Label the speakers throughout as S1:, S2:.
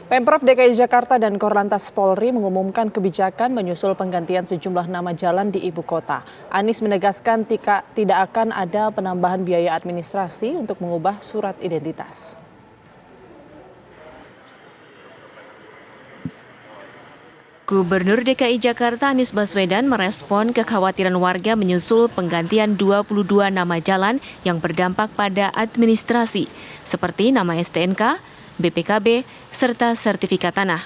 S1: Pemprov DKI Jakarta dan Korlantas Polri mengumumkan kebijakan menyusul penggantian sejumlah nama jalan di ibu kota. Anies menegaskan tidak akan ada penambahan biaya administrasi untuk mengubah surat identitas.
S2: Gubernur DKI Jakarta Anies Baswedan merespon kekhawatiran warga menyusul penggantian 22 nama jalan yang berdampak pada administrasi, seperti nama STNK, BPKB, serta sertifikat tanah.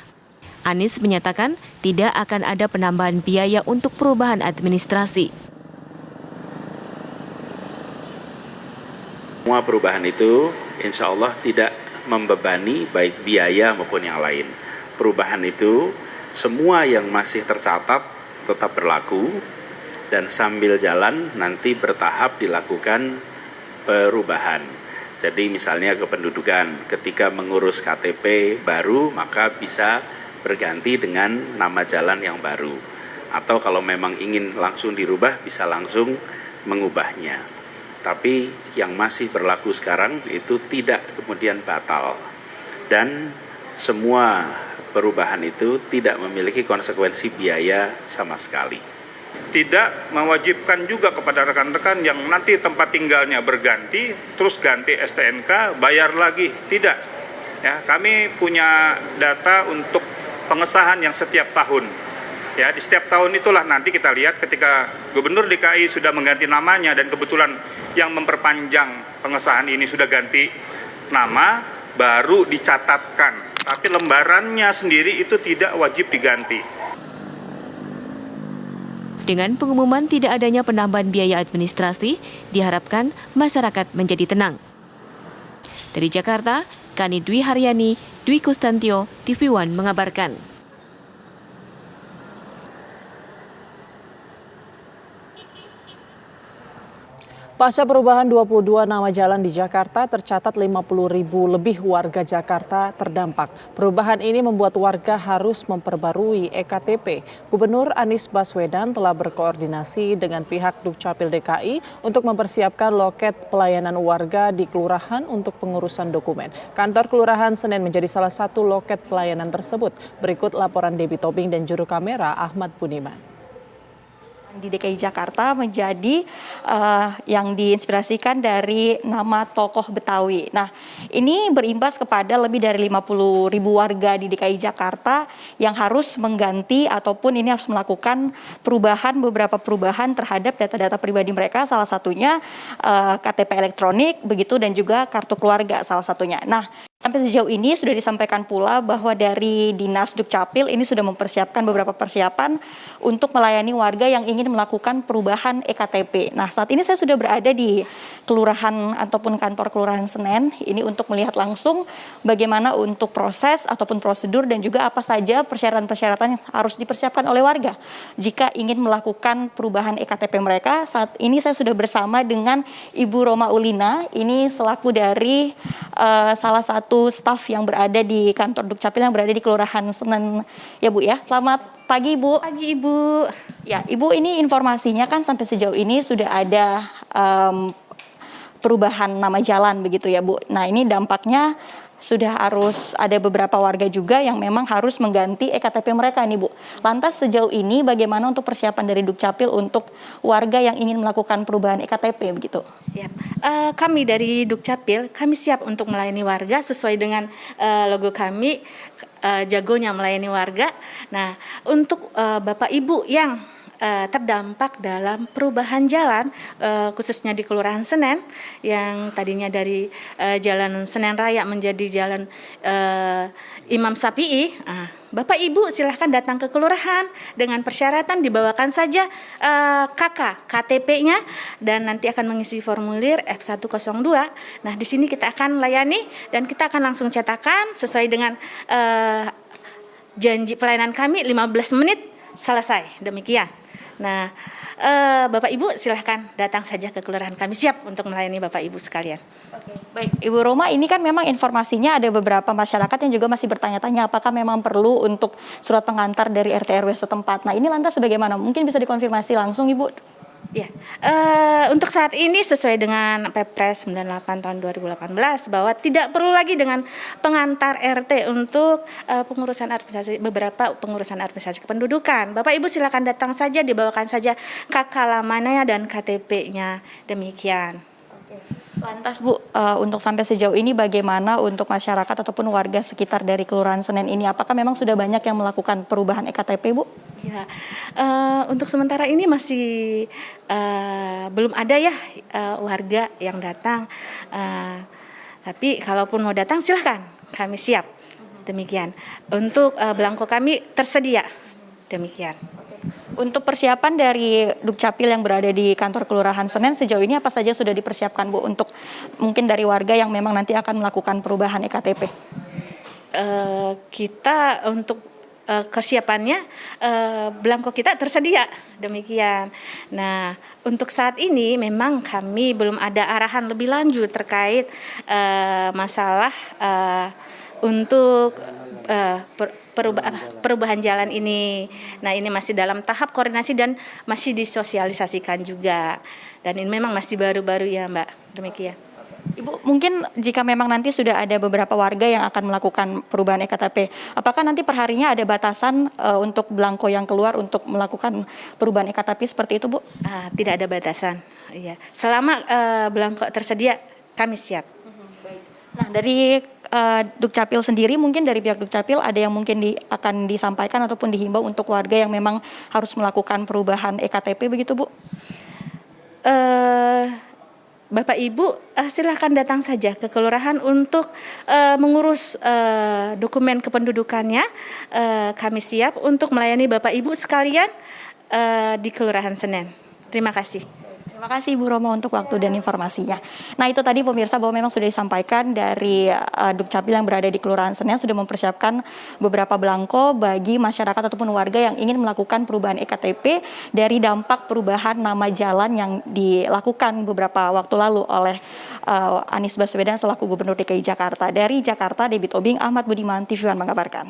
S2: Anies menyatakan tidak akan ada penambahan biaya untuk perubahan administrasi.
S3: Semua perubahan itu insya Allah tidak membebani baik biaya maupun yang lain. Perubahan itu semua yang masih tercatat tetap berlaku dan sambil jalan nanti bertahap dilakukan perubahan. Jadi misalnya kependudukan, ketika mengurus KTP baru maka bisa berganti dengan nama jalan yang baru. Atau kalau memang ingin langsung dirubah bisa langsung mengubahnya. Tapi yang masih berlaku sekarang itu tidak kemudian batal. Dan semua perubahan itu tidak memiliki konsekuensi biaya sama sekali.
S4: Tidak mewajibkan juga kepada rekan-rekan yang nanti tempat tinggalnya berganti, terus ganti STNK, bayar lagi. Tidak. Ya, kami punya data untuk pengesahan yang setiap tahun. Ya, di setiap tahun itulah nanti kita lihat ketika Gubernur DKI sudah mengganti namanya dan kebetulan yang memperpanjang pengesahan ini sudah ganti nama, baru dicatatkan. Tapi lembarannya sendiri itu tidak wajib diganti.
S2: Dengan pengumuman tidak adanya penambahan biaya administrasi, diharapkan masyarakat menjadi tenang. Dari Jakarta, Kani Dwi Haryani, Dwi Kustantio, TV One mengabarkan.
S1: Pasca perubahan 22 nama jalan di Jakarta, tercatat 50.000 lebih warga Jakarta terdampak. Perubahan ini membuat warga harus memperbarui EKTP. Gubernur Anies Baswedan telah berkoordinasi dengan pihak Dukcapil DKI untuk mempersiapkan loket pelayanan warga di kelurahan untuk pengurusan dokumen. Kantor Kelurahan Senen menjadi salah satu loket pelayanan tersebut. Berikut laporan Debbie Tobing dan juru kamera Ahmad Budiman.
S5: Di DKI Jakarta menjadi yang diinspirasikan dari nama tokoh Betawi. Nah, ini berimbas kepada lebih dari 50.000 warga di DKI Jakarta yang harus mengganti ataupun ini harus melakukan beberapa perubahan terhadap data-data pribadi mereka, salah satunya KTP elektronik, begitu, dan juga kartu keluarga salah satunya. Nah, sampai sejauh ini sudah disampaikan pula bahwa dari Dinas Dukcapil ini sudah mempersiapkan beberapa persiapan untuk melayani warga yang ingin melakukan perubahan EKTP. Nah, saat ini saya sudah berada di kelurahan ataupun kantor Kelurahan Senen ini untuk melihat langsung bagaimana untuk proses ataupun prosedur dan juga apa saja persyaratan-persyaratan yang harus dipersiapkan oleh warga jika ingin melakukan perubahan EKTP mereka. Saat ini saya sudah bersama dengan Ibu Roma Ulina, ini selaku dari salah satu staf yang berada di kantor Dukcapil yang berada di Kelurahan Senen ya Bu ya. Selamat pagi Bu.
S6: Pagi Ibu.
S5: Ya Ibu, ini informasinya kan sampai sejauh ini sudah ada perubahan nama jalan begitu ya Bu. Nah, ini dampaknya sudah harus ada beberapa warga juga yang memang harus mengganti EKTP mereka nih Bu. Lantas sejauh ini bagaimana untuk persiapan dari Dukcapil untuk warga yang ingin melakukan perubahan EKTP begitu?
S6: Siap. Kami dari Dukcapil, kami siap untuk melayani warga sesuai dengan logo kami, jagonya melayani warga. Nah, untuk Bapak Ibu yang terdampak dalam perubahan jalan, khususnya di Kelurahan Senen yang tadinya dari Jalan Senen Raya menjadi Jalan Imam Sapi'i. Bapak Ibu silahkan datang ke kelurahan dengan persyaratan dibawakan saja KTP-nya dan nanti akan mengisi formulir F102. Nah, di sini kita akan layani dan kita akan langsung cetakan sesuai dengan janji pelayanan kami 15 menit selesai. Demikian. Nah, Bapak Ibu silahkan datang saja ke kelurahan kami, siap untuk melayani Bapak Ibu sekalian.
S5: Oke, baik. Ibu Roma, ini kan memang informasinya ada beberapa masyarakat yang juga masih bertanya-tanya apakah memang perlu untuk surat pengantar dari RT RW setempat. Nah, ini lantas bagaimana? Mungkin bisa dikonfirmasi langsung Ibu.
S6: Ya, untuk saat ini sesuai dengan Perpres 98 tahun 2018 bahwa tidak perlu lagi dengan pengantar RT untuk pengurusan administrasi, beberapa pengurusan administrasi kependudukan. Bapak Ibu silakan datang saja, dibawakan saja KK lamanya dan KTP-nya. Demikian.
S5: Lantas Bu, untuk sampai sejauh ini bagaimana untuk masyarakat ataupun warga sekitar dari Kelurahan Senen ini? Apakah memang sudah banyak yang melakukan perubahan EKTP, Bu?
S6: Ya, untuk sementara ini masih belum ada ya warga yang datang. Tapi kalaupun mau datang silahkan, kami siap. Demikian. Untuk belangko kami tersedia. Demikian.
S5: Untuk persiapan dari Dukcapil yang berada di kantor Kelurahan Senen sejauh ini apa saja sudah dipersiapkan Bu untuk mungkin dari warga yang memang nanti akan melakukan perubahan EKTP?
S6: Kita untuk kesiapannya belangko kita tersedia, demikian. Nah, untuk saat ini memang kami belum ada arahan lebih lanjut terkait masalah untuk perubahan jalan ini. Nah, ini masih dalam tahap koordinasi dan masih disosialisasikan juga. Dan ini memang masih baru-baru ya, Mbak. Demikian.
S5: Ibu, mungkin jika memang nanti sudah ada beberapa warga yang akan melakukan perubahan EKTP, apakah nanti perharinya ada batasan untuk belangko yang keluar untuk melakukan perubahan EKTP seperti itu, Bu?
S6: Tidak ada batasan. Iya. Selama belangko tersedia, kami siap.
S5: Nah, dari Dukcapil sendiri, mungkin dari pihak Dukcapil ada yang mungkin akan disampaikan ataupun dihimbau untuk warga yang memang harus melakukan perubahan EKTP begitu, Bu?
S6: Bapak Ibu silahkan datang saja ke kelurahan untuk mengurus dokumen kependudukannya. Kami siap untuk melayani Bapak Ibu sekalian di Kelurahan Senen. Terima kasih.
S5: Terima kasih Bu Roma untuk waktu dan informasinya. Nah, itu tadi pemirsa bahwa memang sudah disampaikan dari Dukcapil yang berada di Kelurahan Senen sudah mempersiapkan beberapa belangko bagi masyarakat ataupun warga yang ingin melakukan perubahan EKTP dari dampak perubahan nama jalan yang dilakukan beberapa waktu lalu oleh Anies Baswedan selaku Gubernur DKI Jakarta. Dari Jakarta, Debbie Tobing, Ahmad Budiman, TV One mengabarkan.